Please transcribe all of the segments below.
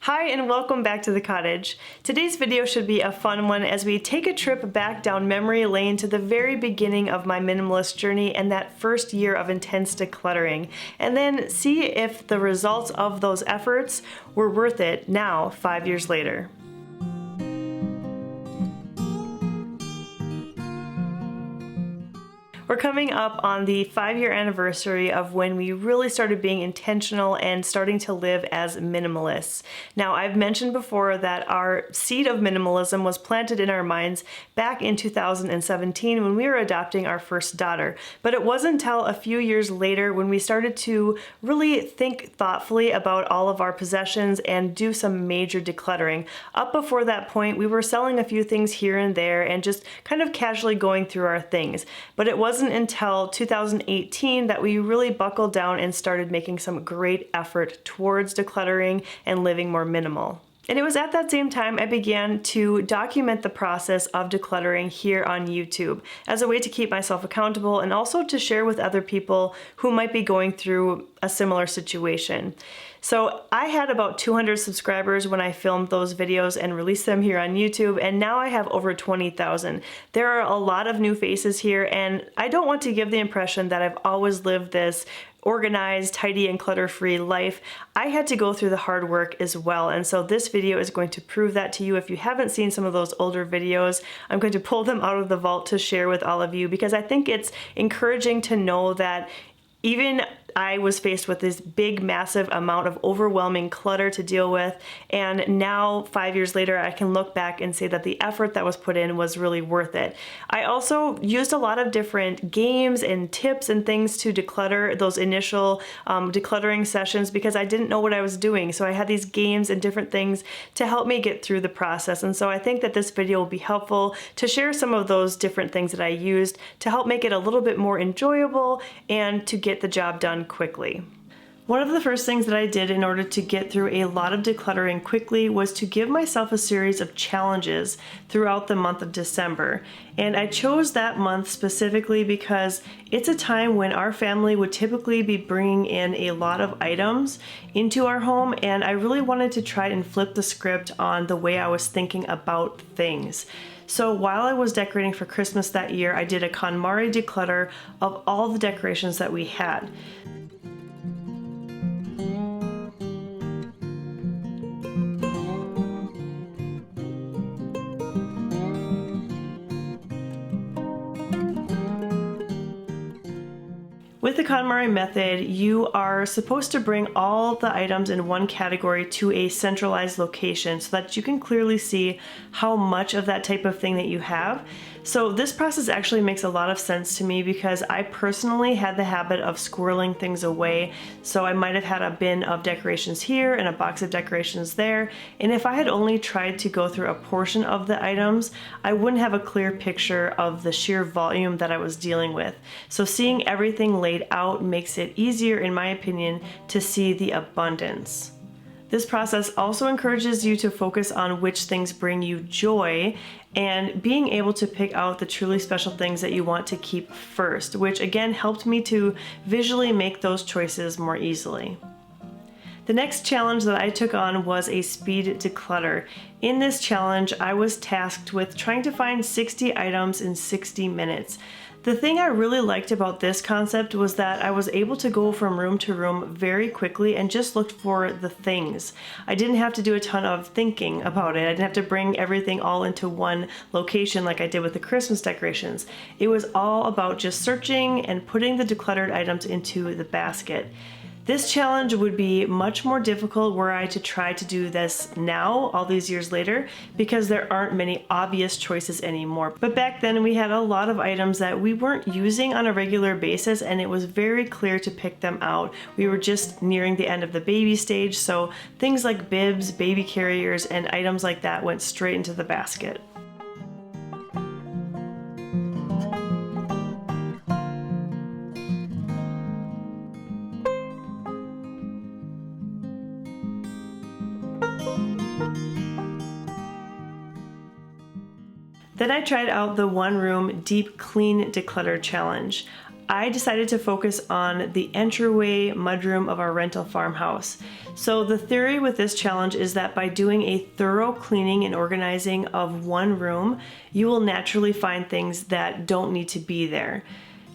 Hi and welcome back to the cottage. Today's video should be a fun one as we take a trip back down memory lane to the very beginning of my minimalist journey and that first year of intense decluttering, and then see if the results of those efforts were worth it now, 5 years later. We're coming up on the 5-year anniversary of when we really started being intentional and starting to live as minimalists. Now, I've mentioned before that our seed of minimalism was planted in our minds back in 2017 when we were adopting our first daughter. But it wasn't until a few years later when we started to really think thoughtfully about all of our possessions and do some major decluttering. Up before that point, we were selling a few things here and there and just kind of casually going through our things. But it wasn't until 2018 that we really buckled down and started making some great effort towards decluttering and living more minimal. And it was at that same time I began to document the process of decluttering here on YouTube as a way to keep myself accountable and also to share with other people who might be going through a similar situation. So I had about 200 subscribers when I filmed those videos and released them here on YouTube, and now I have over 20,000. There are a lot of new faces here, and I don't want to give the impression that I've always lived this organized, tidy, and clutter-free life. I had to go through the hard work as well, and so this video is going to prove that to you. If you haven't seen some of those older videos, I'm going to pull them out of the vault to share with all of you because I think it's encouraging to know that even I was faced with this big, massive amount of overwhelming clutter to deal with, and now 5 years later I can look back and say that the effort that was put in was really worth it. I also used a lot of different games and tips and things to declutter those initial decluttering sessions because I didn't know what I was doing. So I had these games and different things to help me get through the process, and so I think that this video will be helpful to share some of those different things that I used to help make it a little bit more enjoyable and to get the job done quickly. One of the first things that I did in order to get through a lot of decluttering quickly was to give myself a series of challenges throughout the month of December. And I chose that month specifically because it's a time when our family would typically be bringing in a lot of items into our home, and I really wanted to try and flip the script on the way I was thinking about things. So while I was decorating for Christmas that year, I did a KonMari declutter of all the decorations that we had. With the KonMari method, you are supposed to bring all the items in one category to a centralized location so that you can clearly see how much of that type of thing that you have. So this process actually makes a lot of sense to me because I personally had the habit of squirreling things away. So I might have had a bin of decorations here and a box of decorations there. And if I had only tried to go through a portion of the items, I wouldn't have a clear picture of the sheer volume that I was dealing with. So seeing everything laid out makes it easier, in my opinion, to see the abundance. This process also encourages you to focus on which things bring you joy and being able to pick out the truly special things that you want to keep first, which again helped me to visually make those choices more easily. The next challenge that I took on was a speed declutter. In this challenge, I was tasked with trying to find 60 items in 60 minutes. The thing I really liked about this concept was that I was able to go from room to room very quickly and just looked for the things. I didn't have to do a ton of thinking about it. I didn't have to bring everything all into one location like I did with the Christmas decorations. It was all about just searching and putting the decluttered items into the basket. This challenge would be much more difficult were I to try to do this now, all these years later, because there aren't many obvious choices anymore. But back then we had a lot of items that we weren't using on a regular basis, and it was very clear to pick them out. We were just nearing the end of the baby stage, so things like bibs, baby carriers, and items like that went straight into the basket. Then I tried out the one room deep clean declutter challenge. I decided to focus on the entryway mudroom of our rental farmhouse. So the theory with this challenge is that by doing a thorough cleaning and organizing of one room, you will naturally find things that don't need to be there.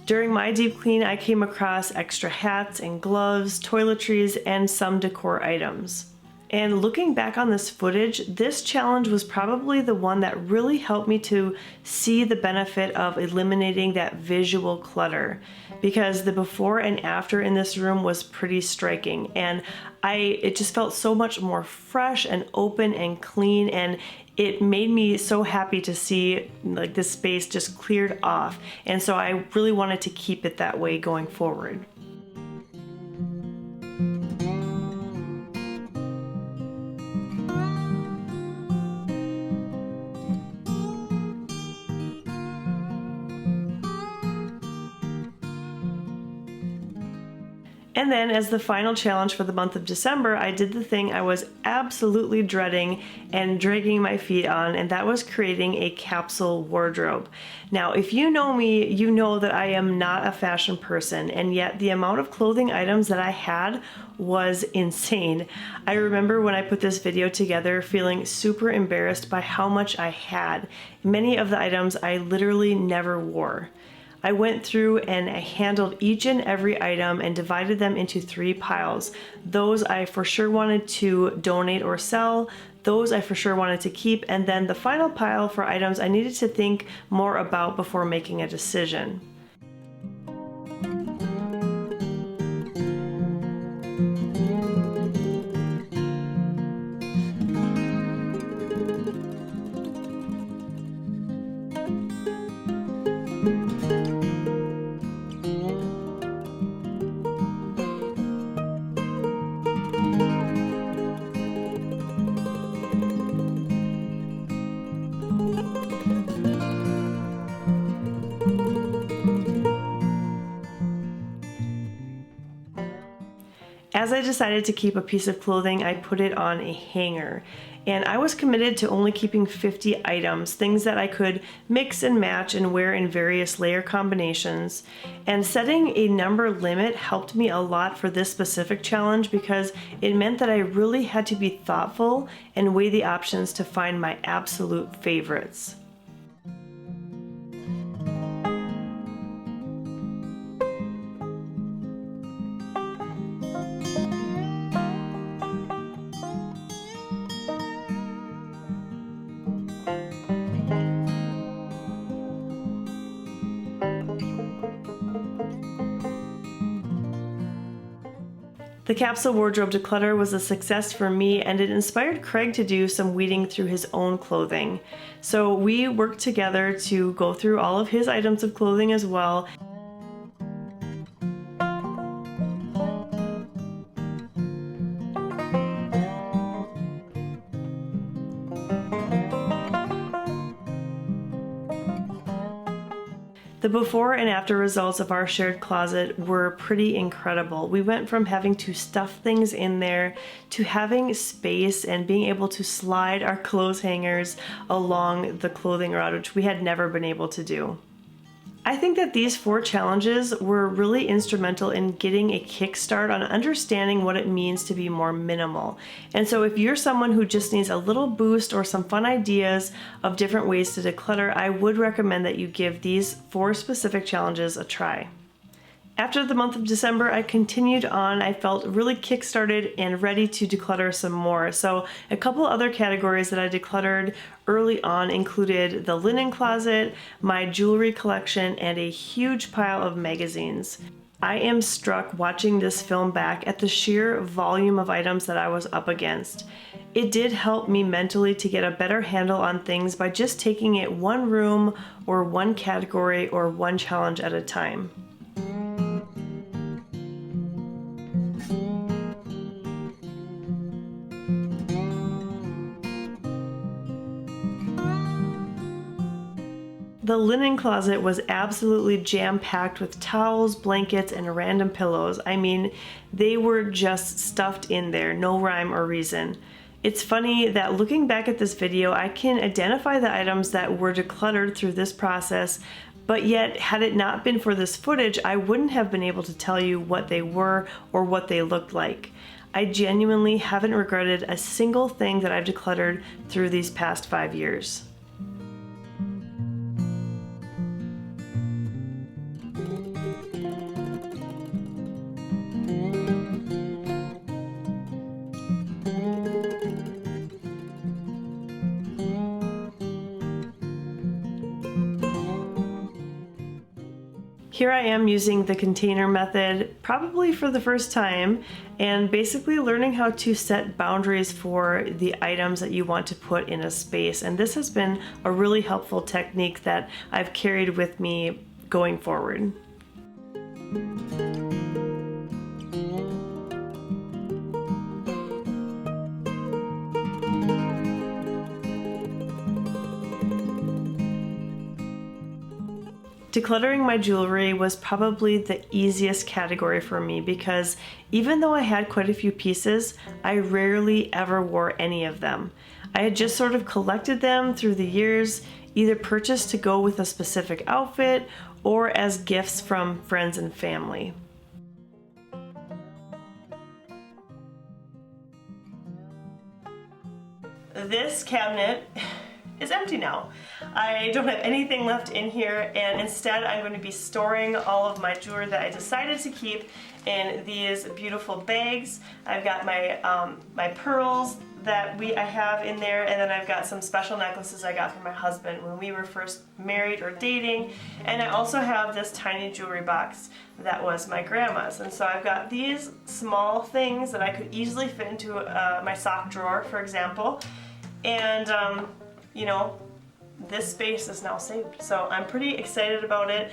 During my deep clean, I came across extra hats and gloves, toiletries, and some decor items. And looking back on this footage, this challenge was probably the one that really helped me to see the benefit of eliminating that visual clutter, because the before and after in this room was pretty striking, and it just felt so much more fresh and open and clean, and it made me so happy to see like this space just cleared off. And so I really wanted to keep it that way going forward. And then as the final challenge for the month of December, I did the thing I was absolutely dreading and dragging my feet on, and that was creating a capsule wardrobe. Now, if you know me, you know that I am not a fashion person, and yet the amount of clothing items that I had was insane. I remember when I put this video together feeling super embarrassed by how much I had. Many of the items I literally never wore. I went through and I handled each and every item and divided them into 3 piles. Those I for sure wanted to donate or sell, those I for sure wanted to keep, and then the final pile for items I needed to think more about before making a decision. As I decided to keep a piece of clothing, I put it on a hanger. And I was committed to only keeping 50 items, things that I could mix and match and wear in various layer combinations. And setting a number limit helped me a lot for this specific challenge because it meant that I really had to be thoughtful and weigh the options to find my absolute favorites. The capsule wardrobe declutter was a success for me, and it inspired Craig to do some weeding through his own clothing. So we worked together to go through all of his items of clothing as well. The before and after results of our shared closet were pretty incredible. We went from having to stuff things in there to having space and being able to slide our clothes hangers along the clothing rod, which we had never been able to do. I think that these 4 challenges were really instrumental in getting a kickstart on understanding what it means to be more minimal. And so if you're someone who just needs a little boost or some fun ideas of different ways to declutter, I would recommend that you give these 4 specific challenges a try. After the month of December, I continued on. I felt really kickstarted and ready to declutter some more. So a couple other categories that I decluttered early on included the linen closet, my jewelry collection, and a huge pile of magazines. I am struck watching this film back at the sheer volume of items that I was up against. It did help me mentally to get a better handle on things by just taking it one room or one category or one challenge at a time. The linen closet was absolutely jam-packed with towels, blankets, and random pillows. I mean, they were just stuffed in there, no rhyme or reason. It's funny that looking back at this video, I can identify the items that were decluttered through this process, But yet, had it not been for this footage, I wouldn't have been able to tell you what they were or what they looked like. I genuinely haven't regretted a single thing that I've decluttered through these past 5 years. Here I am using the container method, probably for the first time, and basically learning how to set boundaries for the items that you want to put in a space. And this has been a really helpful technique that I've carried with me going forward. Decluttering my jewelry was probably the easiest category for me because even though I had quite a few pieces, I rarely ever wore any of them. I had just sort of collected them through the years, either purchased to go with a specific outfit or as gifts from friends and family. This cabinet is empty now. I don't have anything left in here, and instead I'm going to be storing all of my jewelry that I decided to keep in these beautiful bags. I've got my my pearls that I have in there, and then I've got some special necklaces I got from my husband when we were first married or dating, and I also have this tiny jewelry box that was my grandma's. And so I've got these small things that I could easily fit into my sock drawer, for example, and you know, this space is now saved, so I'm pretty excited about it.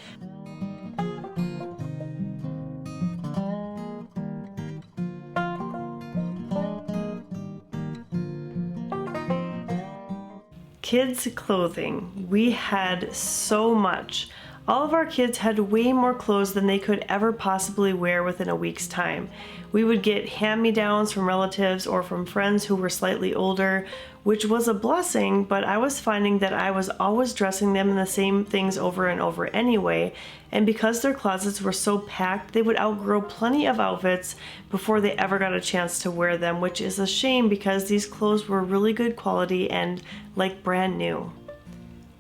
Kids' clothing. We had so much. All of our kids had way more clothes than they could ever possibly wear within a week's time. We would get hand-me-downs from relatives or from friends who were slightly older, which was a blessing, but I was finding that I was always dressing them in the same things over and over anyway, and because their closets were so packed, they would outgrow plenty of outfits before they ever got a chance to wear them, which is a shame because these clothes were really good quality and like brand new.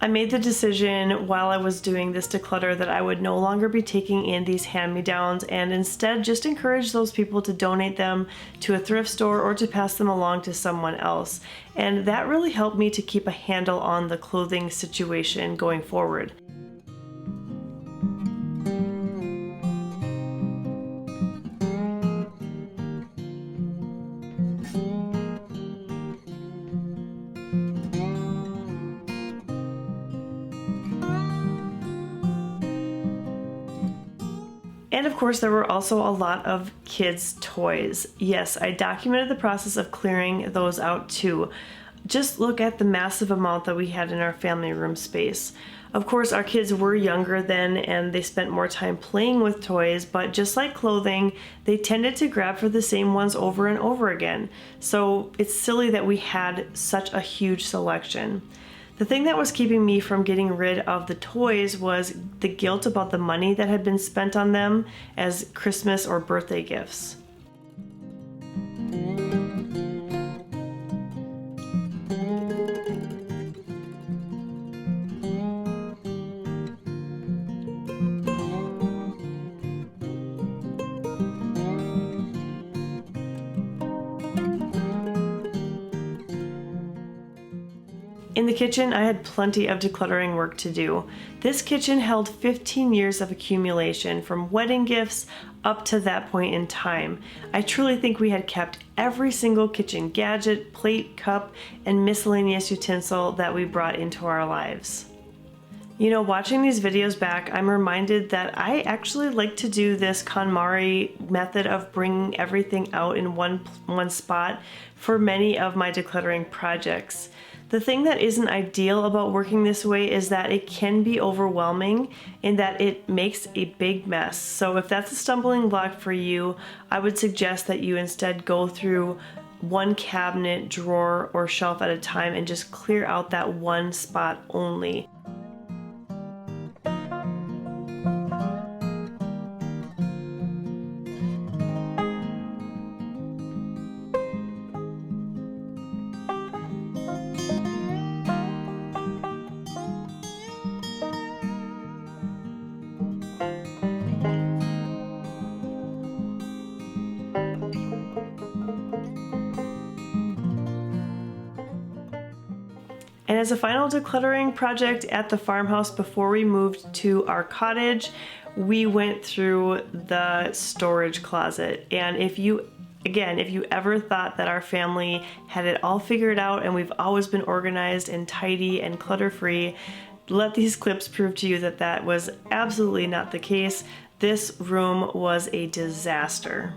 I made the decision while I was doing this declutter that I would no longer be taking in these hand-me-downs and instead just encourage those people to donate them to a thrift store or to pass them along to someone else. And that really helped me to keep a handle on the clothing situation going forward. And of course, there were also a lot of kids' toys. Yes, I documented the process of clearing those out too. Just look at the massive amount that we had in our family room space. Of course, our kids were younger then and they spent more time playing with toys, but just like clothing, they tended to grab for the same ones over and over again. So it's silly that we had such a huge selection. The thing that was keeping me from getting rid of the toys was the guilt about the money that had been spent on them as Christmas or birthday gifts. In the kitchen, I had plenty of decluttering work to do. This kitchen held 15 years of accumulation from wedding gifts up to that point in time. I truly think we had kept every single kitchen gadget, plate, cup, and miscellaneous utensil that we brought into our lives. You know, watching these videos back, I'm reminded that I actually like to do this KonMari method of bringing everything out in one spot for many of my decluttering projects. The thing that isn't ideal about working this way is that it can be overwhelming in that it makes a big mess. So if that's a stumbling block for you, I would suggest that you instead go through one cabinet, drawer, or shelf at a time and just clear out that one spot only. And as a final decluttering project at the farmhouse before we moved to our cottage, we went through the storage closet. And if you ever thought that our family had it all figured out and we've always been organized and tidy and clutter-free, let these clips prove to you that that was absolutely not the case. This room was a disaster.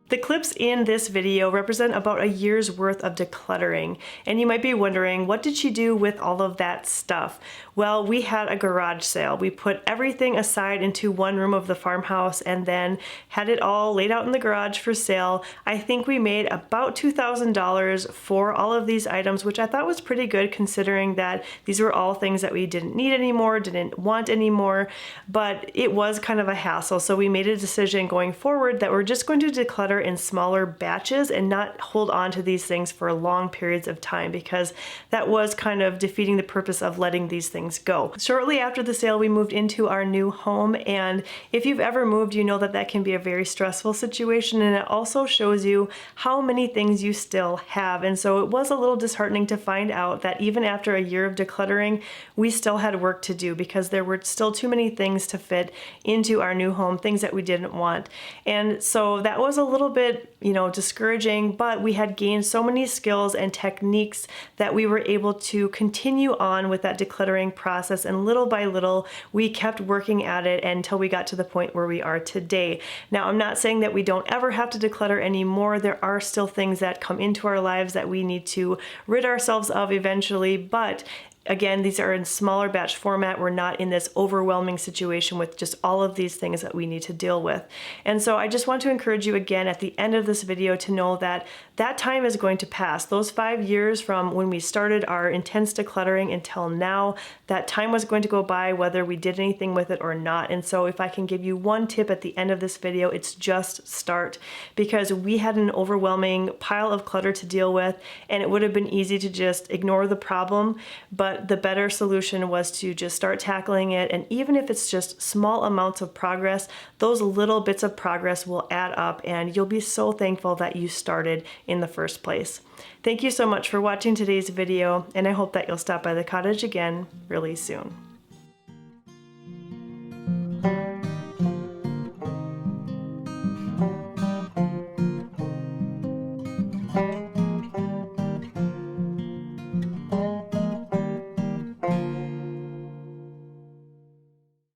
The clips in this video represent about a year's worth of decluttering, and you might be wondering, what did she do with all of that stuff? Well, we had a garage sale. We put everything aside into one room of the farmhouse and then had it all laid out in the garage for sale. I think we made about $2,000 for all of these items, which I thought was pretty good considering that these were all things that we didn't need anymore, didn't want anymore, but it was kind of a hassle. So we made a decision going forward that we're just going to declutter in smaller batches and not hold on to these things for long periods of time, because that was kind of defeating the purpose of letting these things go. Shortly after the sale, we moved into our new home, and if you've ever moved, you know that that can be a very stressful situation, and it also shows you how many things you still have. And so it was a little disheartening to find out that even after a year of decluttering, we still had work to do because there were still too many things to fit into our new home, things that we didn't want. And so that was a little bit, discouraging, but we had gained so many skills and techniques that we were able to continue on with that decluttering process, and little by little we kept working at it until we got to the point where we are today. Now, I'm not saying that we don't ever have to declutter anymore. There are still things that come into our lives that we need to rid ourselves of eventually, but again, these are in smaller batch format. We're not in this overwhelming situation with just all of these things that we need to deal with. And so I just want to encourage you again at the end of this video to know that that time is going to pass. Those 5 years from when we started our intense decluttering until now, that time was going to go by whether we did anything with it or not. And so if I can give you one tip at the end of this video, it's just start, because we had an overwhelming pile of clutter to deal with, and it would have been easy to just ignore the problem, but the better solution was to just start tackling it. And even if it's just small amounts of progress, those little bits of progress will add up, and you'll be so thankful that you started in the first place. Thank you so much for watching today's video, and I hope that you'll stop by the cottage again really soon.